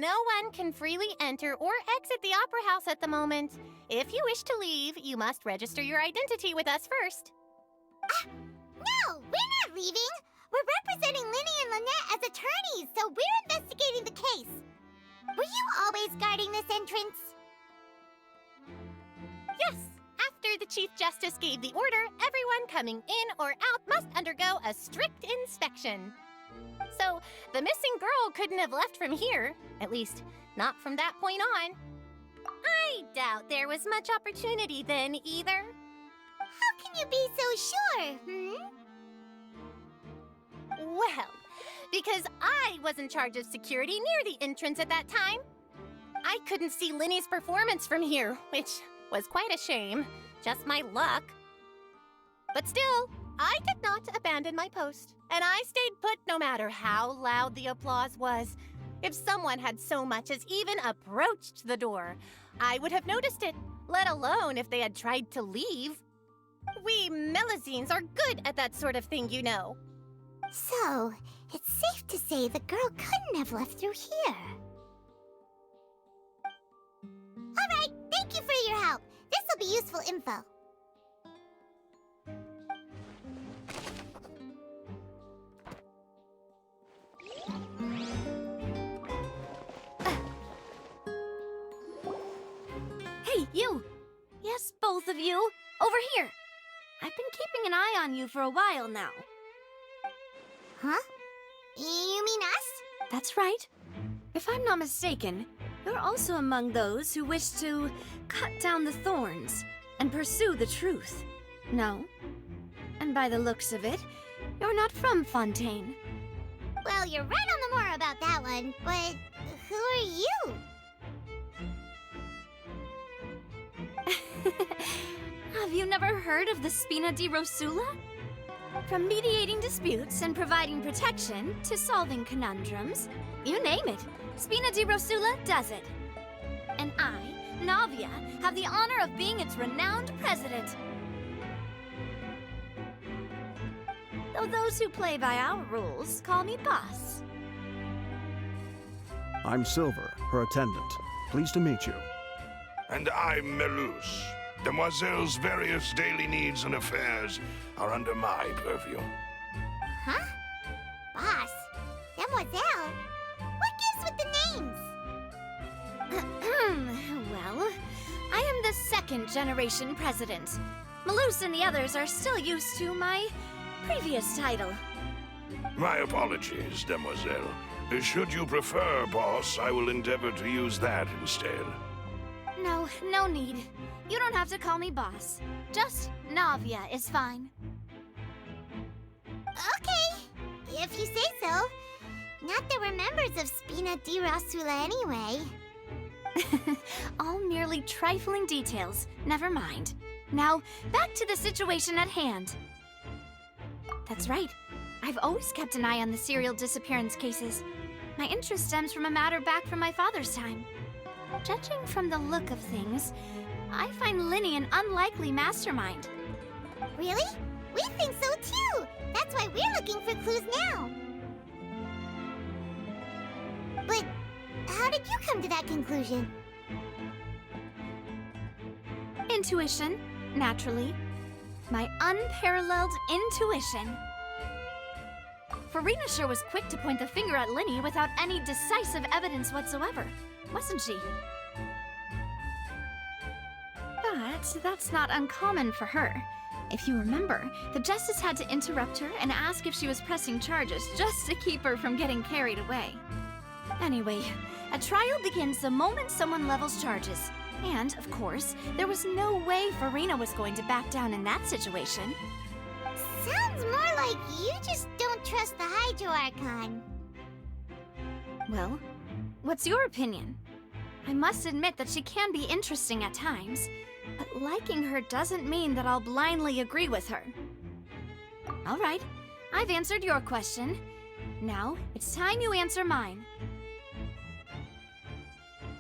No one can freely enter or exit the Opera House at the moment. If you wish to leave, you must register your identity with us first. No, we're not leaving. We're representing Linny and Lynette as attorneys, so we're investigating the case. Were you always guarding this entrance? Yes. After the Chief Justice gave the order, everyone coming in or out must undergo a strict inspection. So, the missing girl couldn't have left from here. At least, not from that point on. I doubt there was much opportunity then, either. How can you be so sure, Well, because I was in charge of security near the entrance at that time. I couldn't see Linny's performance from here, which was quite a shame. Just my luck. But still, I did not abandon my post, and I stayed put no matter how loud the applause was. If someone had so much as even approached the door, I would have noticed it, let alone if they had tried to leave. We Melusines are good at that sort of thing, you know. So, it's safe to say the girl couldn't have left through here. All right, thank you for your help. This will be useful info. Hey, you! Yes, both of you! Over here! I've been keeping an eye on you for a while now. Huh? You mean us? That's right. If I'm not mistaken, you're also among those who wish to cut down the thorns and pursue the truth. No? And by the looks of it, you're not from Fontaine. Well, you're right on the more about that one, but who are you? Have you never heard of the Spina di Rosula? From mediating disputes and providing protection to solving conundrums, you name it, Spina di Rosula does it. And I, Navia, have the honor of being its renowned president. Though those who play by our rules call me boss. I'm Silver, her attendant. Pleased to meet you. And I'm Melus. Demoiselle's various daily needs and affairs are under my purview. Huh? Boss? Demoiselle? What gives with the names? Well, I am the second generation president. Melus and the others are still used to my previous title. My apologies, Demoiselle. Should you prefer, boss, I will endeavor to use that instead. No need. You don't have to call me boss. Just Navia is fine. Okay, if you say so. Not that we're members of Spina di Rosula anyway. All merely trifling details. Never mind. Now, back to the situation at hand. That's right. I've always kept an eye on the serial disappearance cases. My interest stems from a matter back from my father's time. Judging from the look of things, I find Linny an unlikely mastermind. Really? We think so too! That's why we're looking for clues now. But how did you come to that conclusion? Intuition, naturally. My unparalleled intuition. Farina sure was quick to point the finger at Linny without any decisive evidence whatsoever, wasn't she? But that's not uncommon for her. If you remember, the Justice had to interrupt her and ask if she was pressing charges just to keep her from getting carried away. Anyway, a trial begins the moment someone levels charges. And, of course, there was no way Farina was going to back down in that situation. Sounds more like you just don't trust the Hydro Archon. Well, what's your opinion? I must admit that she can be interesting at times, but liking her doesn't mean that I'll blindly agree with her. All right, I've answered your question. Now, it's time you answer mine.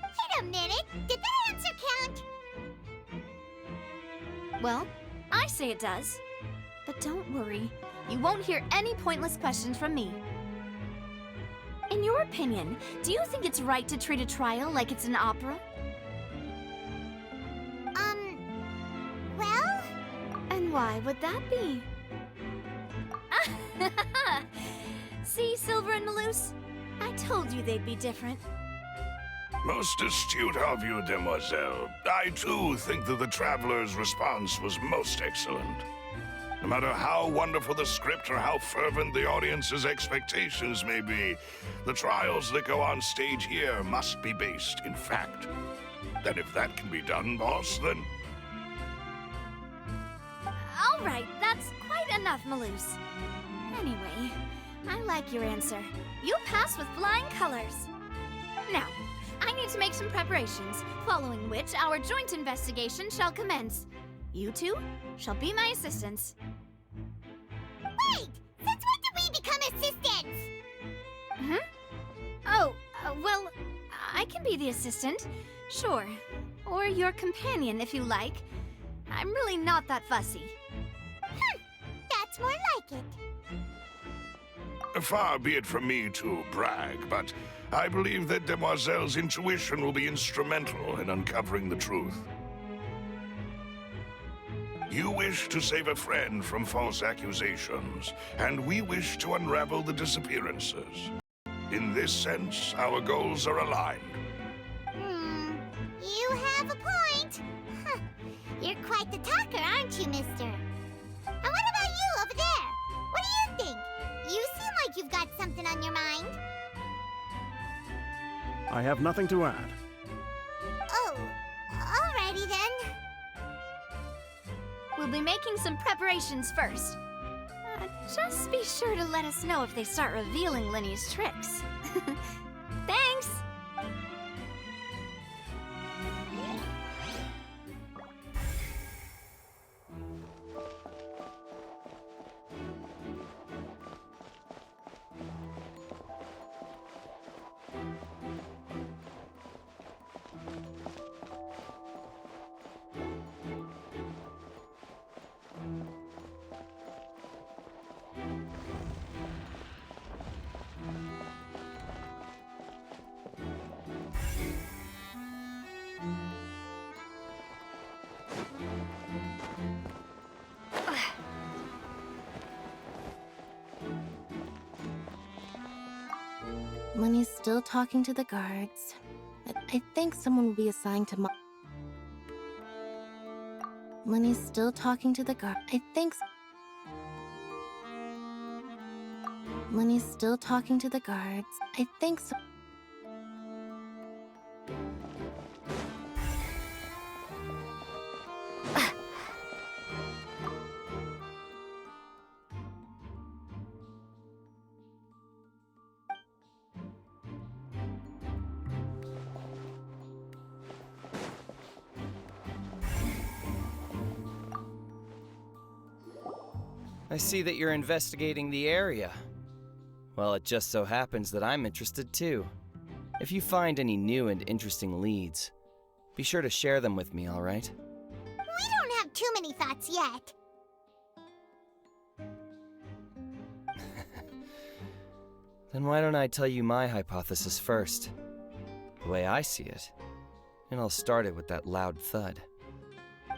Wait a minute, did that answer count? Well, I say it does. But don't worry, you won't hear any pointless questions from me. In your your opinion, do you think it's right to treat a trial like it's an opera? Well? And why would that be? See, Silver and Maloose? I told you they'd be different. Most astute of you, demoiselle. I, too, think that the Traveler's response was most excellent. No matter how wonderful the script or how fervent the audience's expectations may be, the trials that go on stage here must be based in fact. And if that can be done, boss, then... All right, that's quite enough, Maloose. Anyway, I like your answer. You pass with flying colors. Now, I need to make some preparations, following which our joint investigation shall commence. You two shall be my assistants. Wait! Since when did we become assistants? Oh, well, I can be the assistant, sure. Or your companion, if you like. I'm really not that fussy. That's more like it. Far be it from me to brag, but I believe that Demoiselle's intuition will be instrumental in uncovering the truth. You wish to save a friend from false accusations, and we wish to unravel the disappearances. In this sense, our goals are aligned. You have a point. You're quite the talker, aren't you, mister? And what about you over there? What do you think? You seem like you've got something on your mind. I have nothing to add. Oh, alrighty then. We'll be making some preparations first. Just be sure to let us know if they start revealing Linny's tricks. Thanks! Lenny's still talking to the guards. I think someone will be assigned to Lenny's still talking to the guard. I think Lenny's still talking to the guards. I think so. I see that you're investigating the area. Well, it just so happens that I'm interested too. If you find any new and interesting leads, be sure to share them with me, all right? We don't have too many thoughts yet. Then why don't I tell you my hypothesis first? The way I see it. And I'll start it with that loud thud.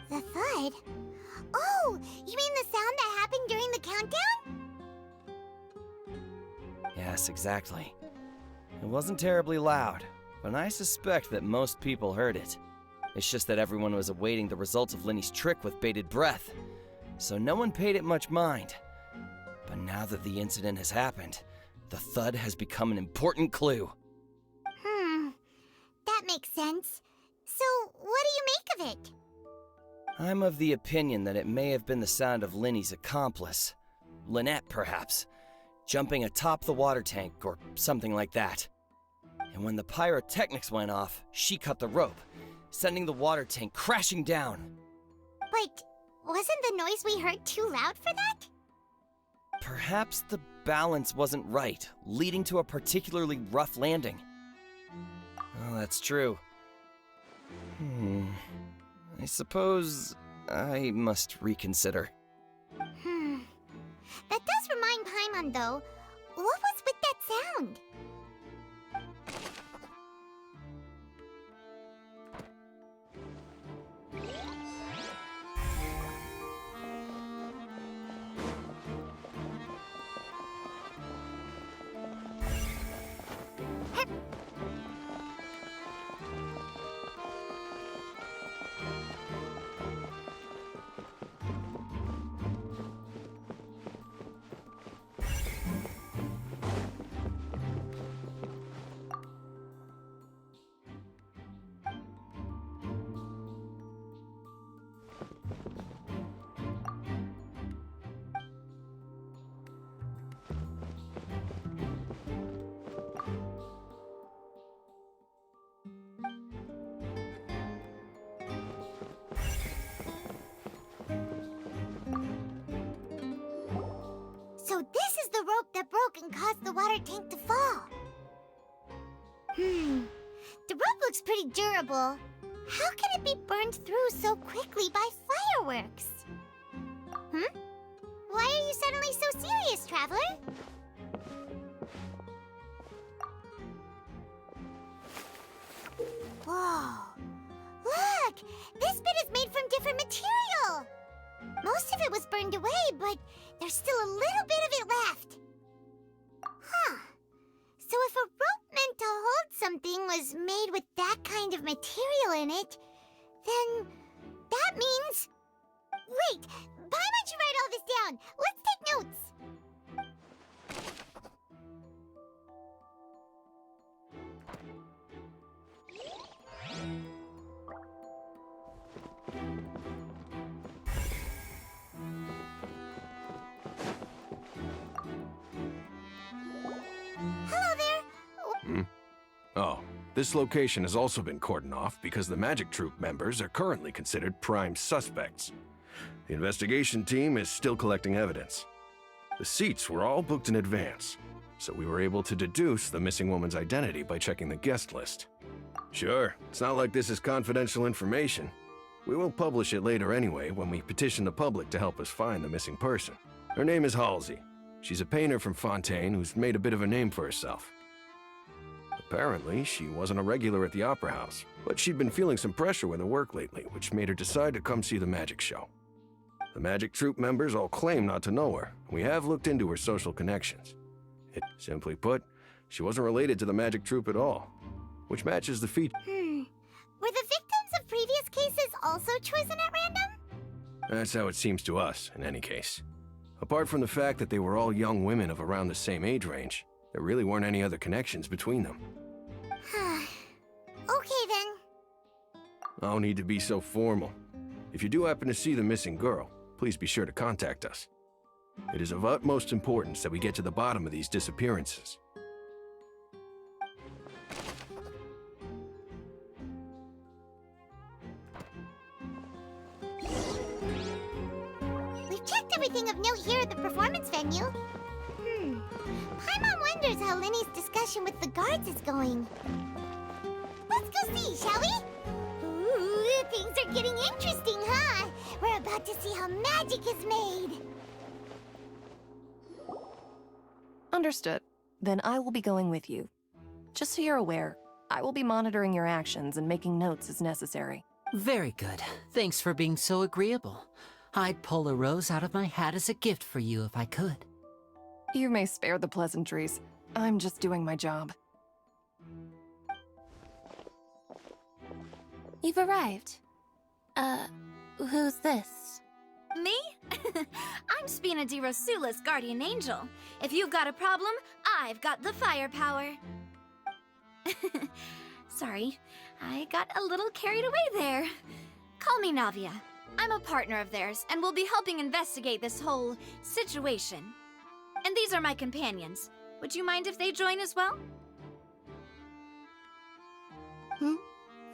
The thud? Oh, you mean the sound that happened during the countdown? Yes, exactly. It wasn't terribly loud, but I suspect that most people heard it. It's just that everyone was awaiting the results of Linny's trick with bated breath, so no one paid it much mind. But now that the incident has happened, the thud has become an important clue. That makes sense. So, what do you make of it? I'm of the opinion that it may have been the sound of Linny's accomplice. Lynette, perhaps. Jumping atop the water tank or something like that. And when the pyrotechnics went off, she cut the rope, sending the water tank crashing down. But wasn't the noise we heard too loud for that? Perhaps the balance wasn't right, leading to a particularly rough landing. Oh, that's true. I suppose I must reconsider. That does remind Paimon, though. What was with that sound? tank to fall. The rope looks pretty durable. How can it be burned through so quickly by fireworks? Why are you suddenly so serious, Traveler? Whoa! Look! This bit is made from different material! Most of it was burned away, but there's still a little bit of it left. Huh. So if a rope meant to hold something was made with that kind of material in it, then that means... Wait! Paimon should write all this down! Let's take notes! Hello there! Oh, this location has also been cordoned off because the Magic Troop members are currently considered prime suspects. The investigation team is still collecting evidence. The seats were all booked in advance, so we were able to deduce the missing woman's identity by checking the guest list. Sure, it's not like this is confidential information. We will publish it later anyway when we petition the public to help us find the missing person. Her name is Halsey. She's a painter from Fontaine who's made a bit of a name for herself. Apparently, she wasn't a regular at the Opera House, but she'd been feeling some pressure with her work lately, which made her decide to come see the magic show. The Magic Troop members all claim not to know her. We have looked into her social connections. Simply put, she wasn't related to the Magic Troop at all, which matches the feature. Were the victims of previous cases also chosen at random? That's how it seems to us, in any case. Apart from the fact that they were all young women of around the same age range, there really weren't any other connections between them. Okay then. No need to be so formal. If you do happen to see the missing girl, please be sure to contact us. It is of utmost importance that we get to the bottom of these disappearances. We've checked everything of note here at the performance venue. Paimon wonders how Linny's discussion with the guards is going. Let's go see, shall we? Ooh, things are getting interesting, huh? We're about to see how magic is made. Understood. Then I will be going with you. Just so you're aware, I will be monitoring your actions and making notes as necessary. Very good. Thanks for being so agreeable. I'd pull a rose out of my hat as a gift for you if I could. You may spare the pleasantries. I'm just doing my job. You've arrived. Who's this? Me? I'm Spina di Rosula's guardian angel. If you've got a problem, I've got the firepower. Sorry, I got a little carried away there. Call me Navia. I'm a partner of theirs, and will be helping investigate this whole situation. And these are my companions. Would you mind if they join as well?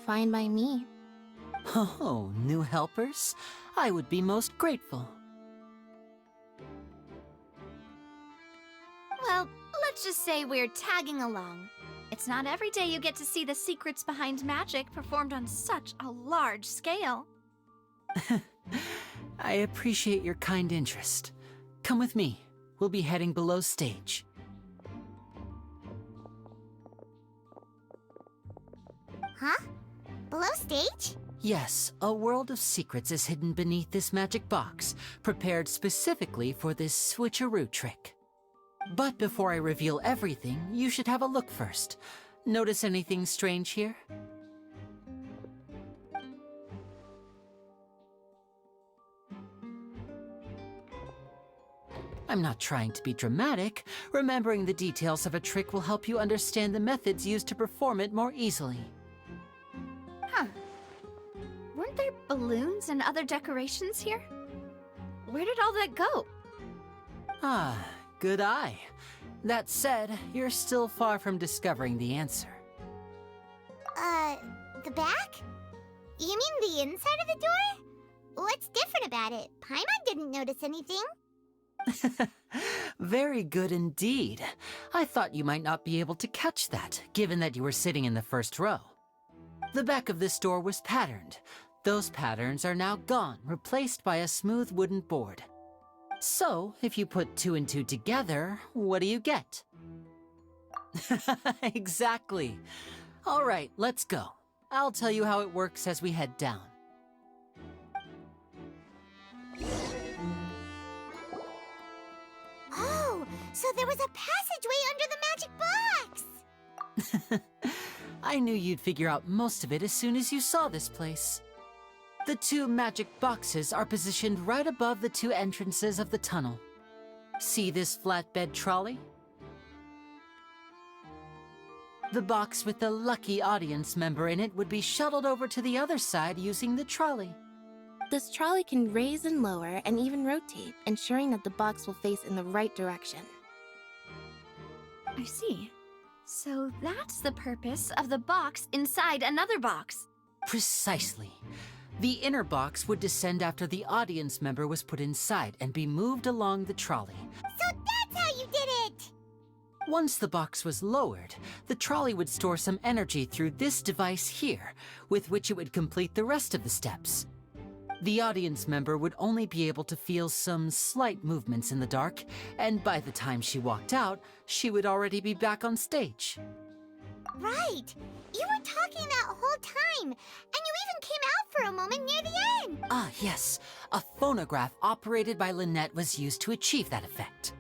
Fine by me. Oh, new helpers? I would be most grateful. Well, let's just say we're tagging along. It's not every day you get to see the secrets behind magic performed on such a large scale. I appreciate your kind interest. Come with me. We'll be heading below stage. Huh? Below stage? Yes, a world of secrets is hidden beneath this magic box, prepared specifically for this switcheroo trick. But before I reveal everything, you should have a look first. Notice anything strange here? I'm not trying to be dramatic. Remembering the details of a trick will help you understand the methods used to perform it more easily. Huh. Weren't there balloons and other decorations here? Where did all that go? Ah, good eye. That said, you're still far from discovering the answer. The back? You mean the inside of the door? What's different about it? Paimon didn't notice anything. Very good indeed. I thought you might not be able to catch that, given that you were sitting in the first row. The back of this door was patterned. Those patterns are now gone, replaced by a smooth wooden board. So, if you put 2 and 2 together, what do you get? Exactly. All right, let's go. I'll tell you how it works as we head down. Oh, so there was a passageway under the magic box! I knew you'd figure out most of it as soon as you saw this place. The 2 magic boxes are positioned right above the 2 entrances of the tunnel. See this flatbed trolley? The box with the lucky audience member in it would be shuttled over to the other side using the trolley. This trolley can raise and lower and even rotate, ensuring that the box will face in the right direction. I see. So that's the purpose of the box inside another box. Precisely. The inner box would descend after the audience member was put inside and be moved along the trolley. So that's how you did it! Once the box was lowered, the trolley would store some energy through this device here, with which it would complete the rest of the steps. The audience member would only be able to feel some slight movements in the dark, and by the time she walked out, she would already be back on stage. Right! You were talking that whole time, and you even came out for a moment near the end! Ah, yes. A phonograph operated by Lynette was used to achieve that effect.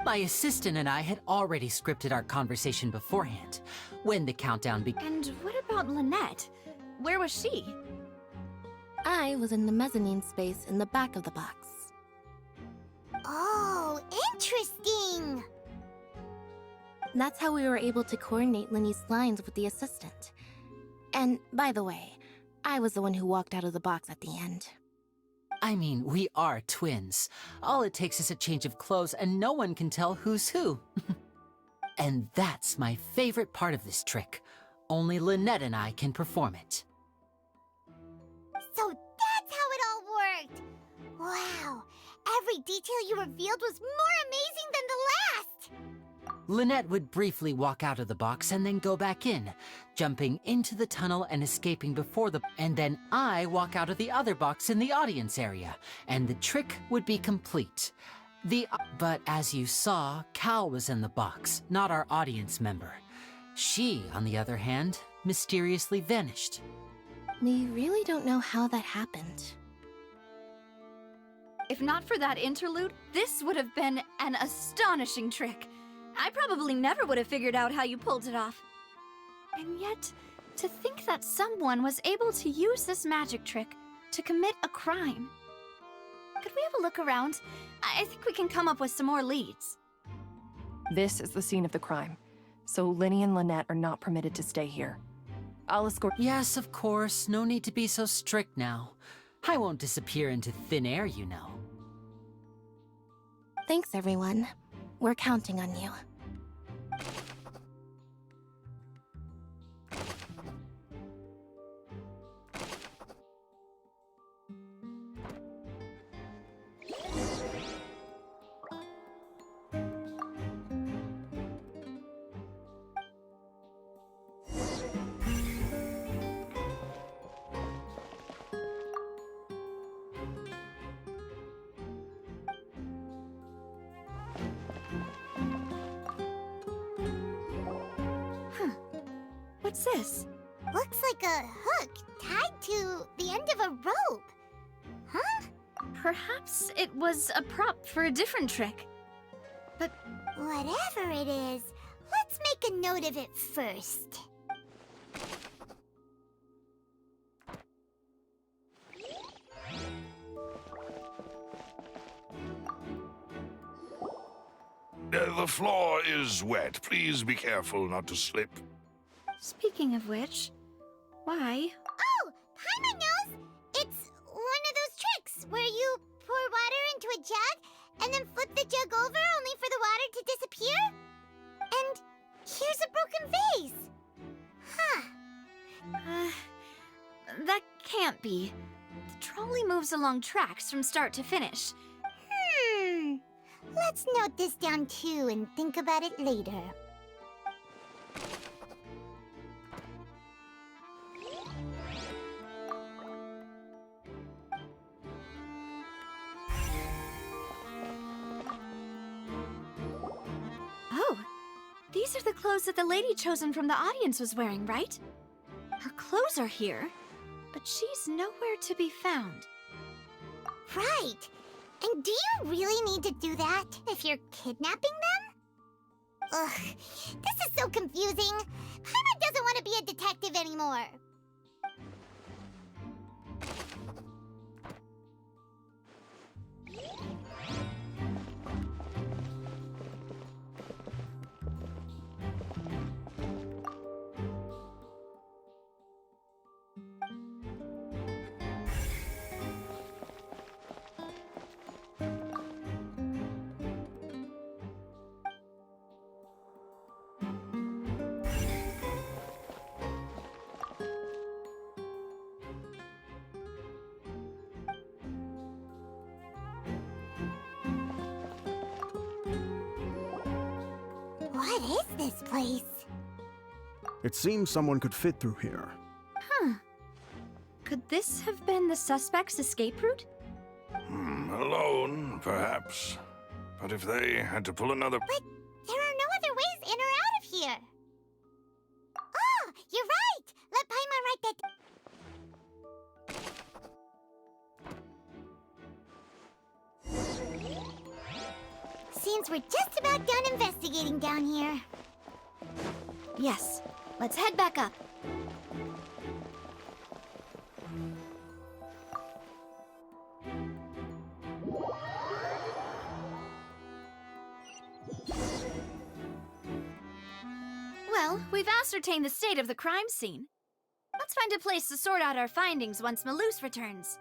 My assistant and I had already scripted our conversation beforehand. When the countdown began. And what about Lynette? Where was she? I was in the mezzanine space in the back of the box. Oh, interesting! That's how we were able to coordinate Linny's lines with the assistant. And, by the way, I was the one who walked out of the box at the end. I mean, we are twins. All it takes is a change of clothes and no one can tell who's who. And that's my favorite part of this trick. Only Lynette and I can perform it. So that's how it all worked! Wow! Every detail you revealed was more amazing than the last! Lynette would briefly walk out of the box and then go back in, jumping into the tunnel and escaping before the... And then I walk out of the other box in the audience area, and the trick would be complete. But as you saw, Cal was in the box, not our audience member. She, on the other hand, mysteriously vanished. We really don't know how that happened. If not for that interlude, this would have been an astonishing trick. I probably never would have figured out how you pulled it off. And yet, to think that someone was able to use this magic trick to commit a crime. Could we have a look around? I think we can come up with some more leads. This is the scene of the crime, so Linny and Lynette are not permitted to stay here. I'll escort— Yes, of course. No need to be so strict now. I won't disappear into thin air, you know. Thanks, everyone. We're counting on you. What's this? Looks like a hook tied to the end of a rope. Huh? Perhaps it was a prop for a different trick. But whatever it is, let's make a note of it first. The floor is wet. Please be careful not to slip. Speaking of which, why? Oh, Paimon knows! It's one of those tricks where you pour water into a jug and then flip the jug over only for the water to disappear. And here's a broken vase. Huh. That can't be. The trolley moves along tracks from start to finish. Let's note this down too and think about it later. Oh, these are the clothes that the lady chosen from the audience was wearing, right? Her clothes are here, but she's nowhere to be found. Right. And do you really need to do that if you're kidnapping them? Ugh, this is so confusing. Paimon doesn't want to be a detective anymore. What is this place? It seems someone could fit through here. Huh. Could this have been the suspect's escape route? Alone, perhaps. But if they had to pull another... But there are no other ways in or out of here. Oh, you're right! Let Paimon write that... Seems we're just about done investigating down here. Yes. Let's head back up. Well, we've ascertained the state of the crime scene. Let's find a place to sort out our findings once Malus returns.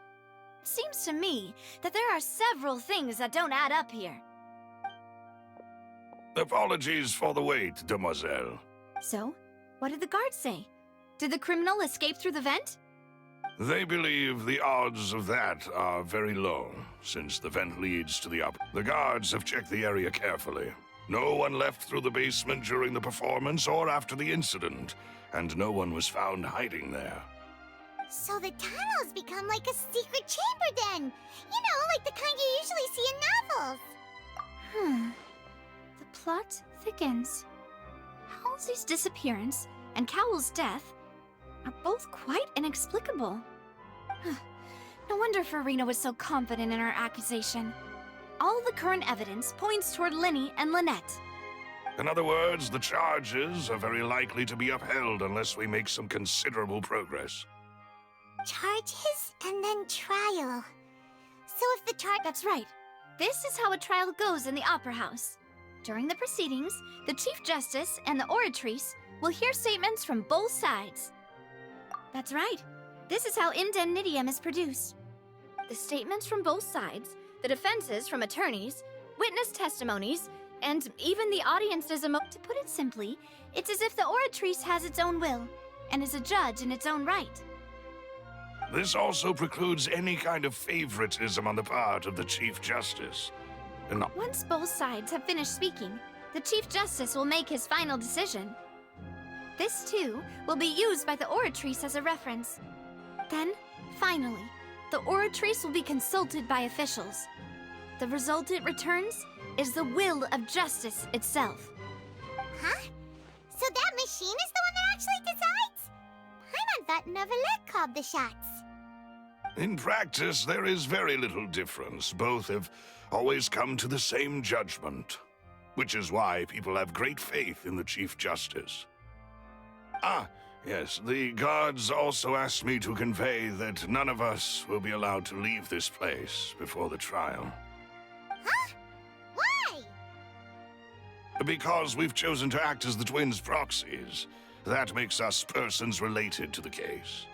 It seems to me that there are several things that don't add up here. Apologies for the wait, demoiselle. So, what did the guards say? Did the criminal escape through the vent? They believe the odds of that are very low, since the vent leads to the upper. The guards have checked the area carefully. No one left through the basement during the performance or after the incident, and no one was found hiding there. So the tunnels become like a secret chamber then! You know, like the kind you usually see in novels! The plot thickens. Halsey's disappearance and Cowell's death are both quite inexplicable. No wonder Farina was so confident in her accusation. All the current evidence points toward Linny and Lynette. In other words, the charges are very likely to be upheld unless we make some considerable progress. Charges and then trial. So if the That's right. This is how a trial goes in the Opera House. During the proceedings, the Chief Justice and the Oratrice will hear statements from both sides. That's right. This is how indemnitium is produced. The statements from both sides, the defenses from attorneys, witness testimonies, and even the audience's To put it simply, it's as if the Oratrice has its own will, and is a judge in its own right. This also precludes any kind of favoritism on the part of the Chief Justice. And Once both sides have finished speaking, the Chief Justice will make his final decision. This, too, will be used by the Oratrice as a reference. Then, finally, the Oratrice will be consulted by officials. The result it returns is the will of justice itself. Huh? So that machine is the one that actually decides? Paimon thought Neuvillette called the shots. in practice, there is very little difference. Both have always come to the same judgment, which is why people have great faith in the Chief Justice. Ah, yes, the guards also asked me to convey that none of us will be allowed to leave this place before the trial. Huh? Why? Because we've chosen to act as the twins' proxies. That makes us persons related to the case.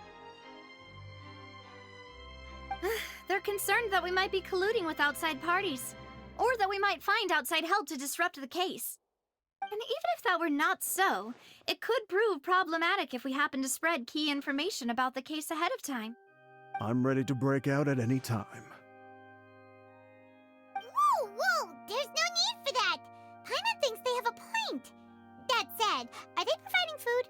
They're concerned that we might be colluding with outside parties, or that we might find outside help to disrupt the case. And even if that were not so, it could prove problematic if we happen to spread key information about the case ahead of time. I'm ready to break out at any time. Whoa, whoa! There's no Are they providing food?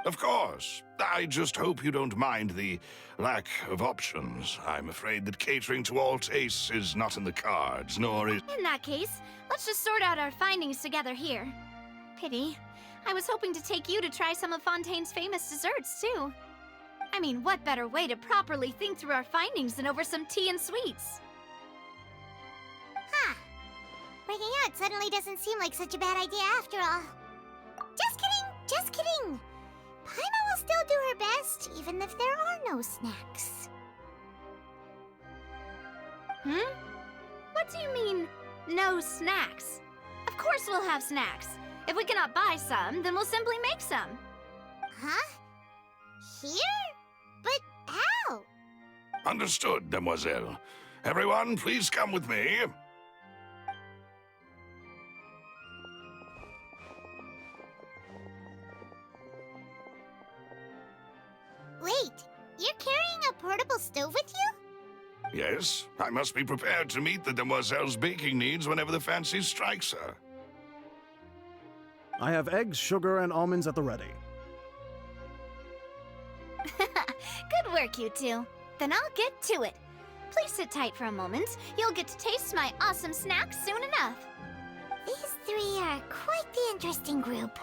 Of course. I just hope you don't mind the lack of options. I'm afraid that catering to all tastes is not in the cards, nor is... In that case, let's just sort out our findings together here. Pity. I was hoping to take you to try some of Fontaine's famous desserts, too. I mean, what better way to properly think through our findings than over some tea and sweets? Huh. Breaking out suddenly doesn't seem like such a bad idea after all. Just kidding, just kidding. Paimon will still do her best, even if there are no snacks. What do you mean, no snacks? Of course we'll have snacks. If we cannot buy some, then we'll simply make some. Huh? Here? But how? Understood, demoiselle. Everyone, please come with me. Wait, you're carrying a portable stove with you? Yes, I must be prepared to meet the demoiselle's baking needs whenever the fancy strikes her. I have eggs, sugar, and almonds at the ready. Good work, you two. Then I'll get to it. Please sit tight for a moment. You'll get to taste my awesome snacks soon enough. These three are quite the interesting group.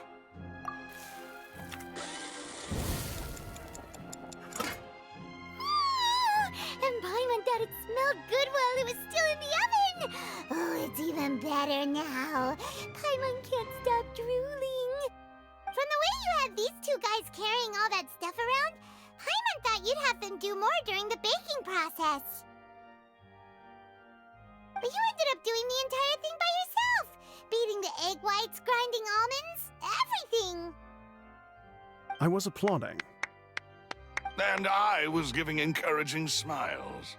And Paimon thought it smelled good while it was still in the oven! Oh, it's even better now. Paimon can't stop drooling. From the way you had these two guys carrying all that stuff around, Paimon thought you'd have them do more during the baking process. But you ended up doing the entire thing by yourself! Beating the egg whites, grinding almonds, everything! I was applauding. And I was giving encouraging smiles.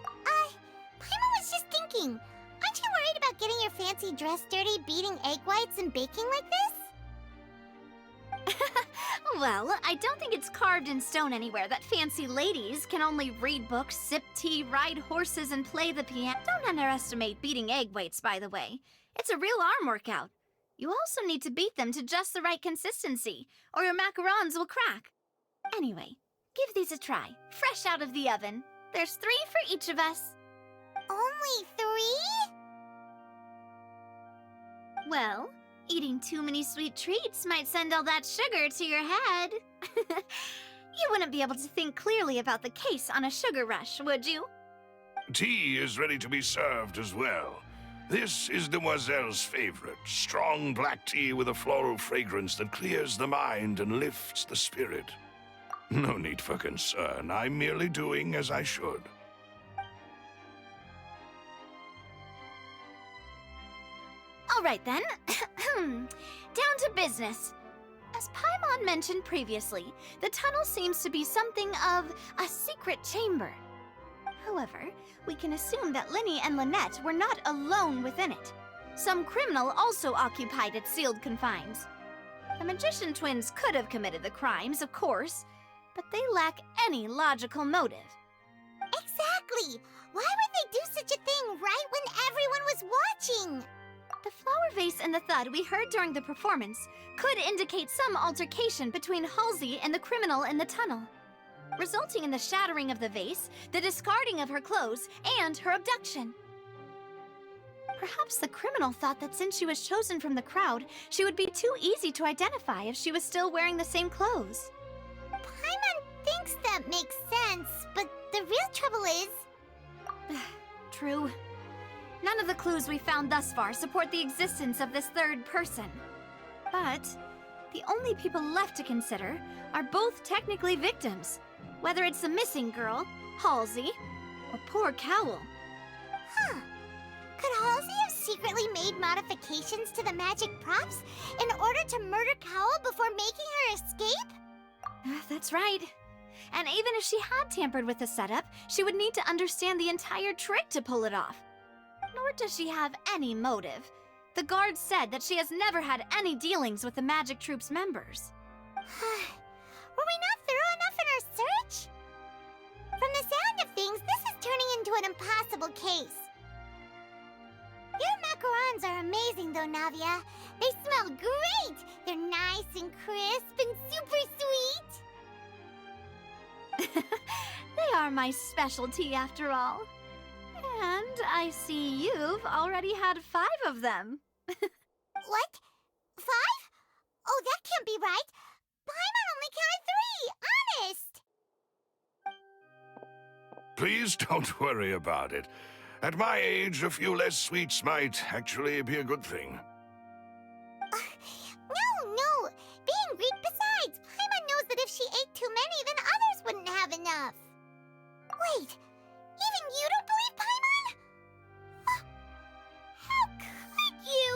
Paimon was just thinking, aren't you worried about getting your fancy dress dirty beating egg whites and baking like this? Well, I don't think it's carved in stone anywhere that fancy ladies can only read books, sip tea, ride horses, and play the piano. Don't underestimate beating egg whites, by the way. It's a real arm workout. You also need to beat them to just the right consistency, or your macarons will crack. Anyway, give these a try, fresh out of the oven. There's 3 for each of us. Only 3? Well, eating too many sweet treats might send all that sugar to your head. You wouldn't be able to think clearly about the case on a sugar rush, would you? Tea is ready to be served as well. This is Demoiselle's favorite, strong black tea with a floral fragrance that clears the mind and lifts the spirit. No need for concern. I'm merely doing as I should. All right then. Down to business. As Paimon mentioned previously, the tunnel seems to be something of a secret chamber. However, we can assume that Linny and Lynette were not alone within it. Some criminal also occupied its sealed confines. The magician twins could have committed the crimes, of course, but they lack any logical motive. Exactly! Why would they do such a thing right when everyone was watching? The flower vase and the thud we heard during the performance could indicate some altercation between Halsey and the criminal in the tunnel, resulting in the shattering of the vase, the discarding of her clothes, and her abduction. Perhaps the criminal thought that since she was chosen from the crowd, she would be too easy to identify if she was still wearing the same clothes. Paimon thinks that makes sense, but the real trouble is... True. None of the clues we found thus far support the existence of this third person. But the only people left to consider are both technically victims, whether it's the missing girl, Halsey, or poor Cowl. Huh. Could Halsey have secretly made modifications to the magic props in order to murder Cowl before making her escape? That's right. And even if she had tampered with the setup, she would need to understand the entire trick to pull it off. Nor does she have any motive. The guard said that she has never had any dealings with the Magic Troop's members. Were we not thorough enough in our search? From the sound of things, this is turning into an impossible case. Your macarons are amazing though, Navia. They smell great! They're nice and crisp and super sweet! They are my specialty after all. And I see you've already had 5 of them. What? 5? Oh, that can't be right. Paimon only counted 3, honest! Please don't worry about it. At my age, a few less sweets might actually be a good thing. No. Being weak besides. Paimon knows that if she ate too many, then others wouldn't have enough. Wait, even you don't believe Paimon? How could you?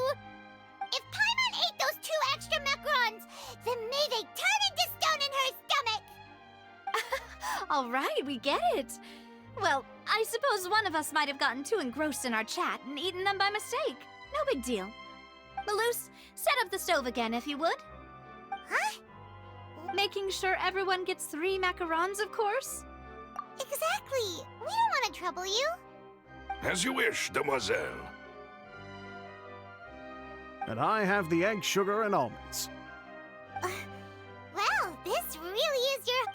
If Paimon ate those 2 extra macarons, then may they turn into stone in her stomach! All right, we get it. Well, I suppose one of us might have gotten too engrossed in our chat and eaten them by mistake. No big deal. Maloose, set up the stove again if you would. Huh? Making sure everyone gets 3 macarons, of course. Exactly. We don't want to trouble you. As you wish, demoiselle. And I have the egg, sugar, and almonds. Well, this really is your...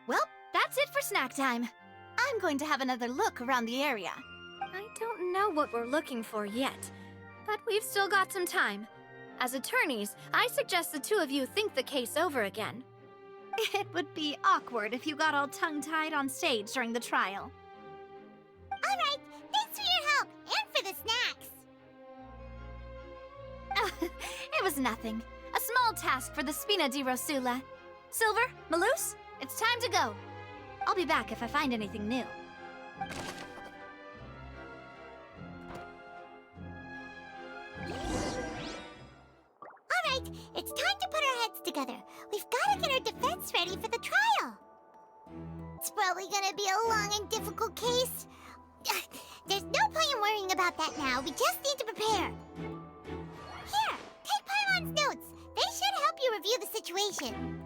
Well, that's it for snack time. I'm going to have another look around the area. I don't know what we're looking for yet, but we've still got some time. As attorneys, I suggest the 2 of you think the case over again. It would be awkward if you got all tongue-tied on stage during the trial. All right, thanks for your help, and for the snacks. It was nothing. A small task for the Spina di Rosula. Silver, Maloose, it's time to go. I'll be back if I find anything new. All right, it's time to put our heads together. We've got to get our defense ready for the trial. It's probably gonna be a long and difficult case. There's no point in worrying about that now. We just need to prepare. Here, take Paimon's notes. They should help you review the situation.